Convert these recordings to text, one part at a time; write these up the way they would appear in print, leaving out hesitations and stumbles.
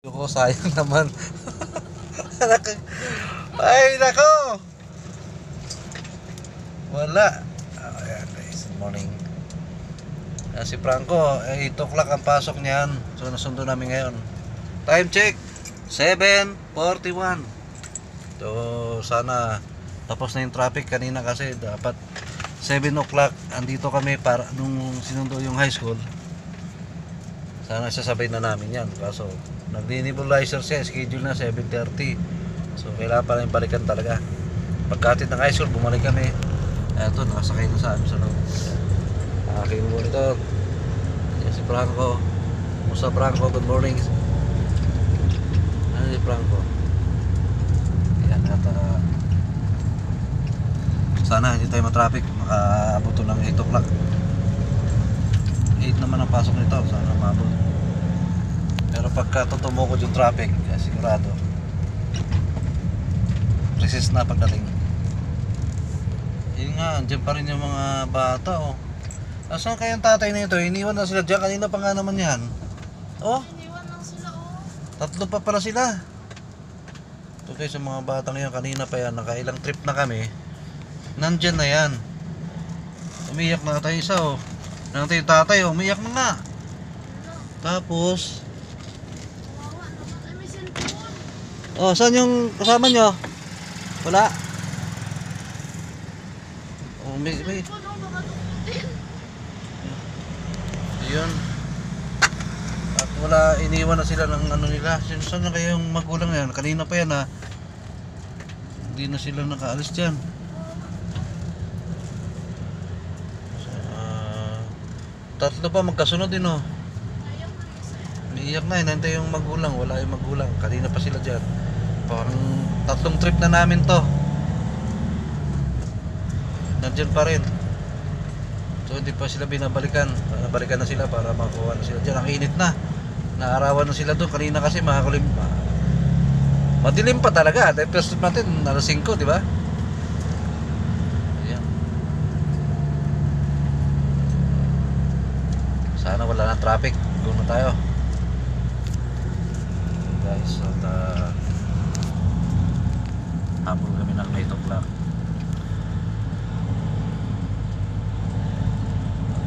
Ko sayang naman. Ay nako. Wala. Ayan guys, good morning. Si Franco, 8 o'clock ang pasok niyan. So nasundo namin ngayon. Time check 7:41. So sana tapos na yung traffic kanina kasi dapat 7 o'clock andito kami para nung sinundo yung high school. Sana sasabay na namin yan. Kaso nag-nebulizer siya, schedule na 7:30. So kailangan pa rin balikan talaga. Pagkatid ng high school, bumalik kami. Eto, nakasakay na sa amin sa loob. Aking monitor. Yan si Franco. Kumusta Franco? Good morning. Ano si Franco? Yan, at sana hindi tayo matraffic. Makaabot ng 8 o'clock. 8 naman ang pasok nito. Sana maabot. Pero pagka tutumukod yung traffic, sigurado resist na pagdating. Yun nga, andyan pa rin yung mga bata oh. Asan kayang tatay na ito? Iniwan na sila dyan. Kanina pa nga naman yan. Oh, iniwan lang sila oh. Tatlo pa pala sila. Ito guys, yung mga batang yan, kanina pa yan, nakailang trip na kami. Nandyan na yan. Umiyak na tayo isa oh. Nandito yung tatay oh, umiyak na nga. Tapos Kawawa naman. Ay, may cellphone. oh, saan yung kasama nyo? Wala. Oh, may Cellphone oh, baka tukutin. yun. At wala, iniwan na sila ng ano nila. Saan na kayong magulang yan? Kanina pa yan ha. Hindi na sila nakaalis dyan. So, tatlo pa magkasunod din oh. Ayaw na isa eh. Umiiyak na, hinantay yung magulang. Wala yung magulang. Kanina pa sila dyan. Parang tatlong trip na namin to. Nandyan pa rin. So hindi pa sila binabalikan. Nabalikan na sila para makuha na sila dyan. Ang init na. Naarawan na sila doon. Kanina kasi makakulim. Madilim pa talaga. Dahil first trip natin, alas 5, di ba? Ayan. Sana wala na traffic. Doon na tayo. Guys, at habol kami ng 8 o'clock.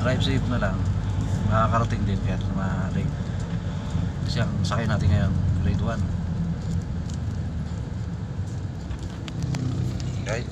Drive safe na lang. Makakarating din kahit ma-late. Kasi ang sakay natin ngayon, grade 1. Okay.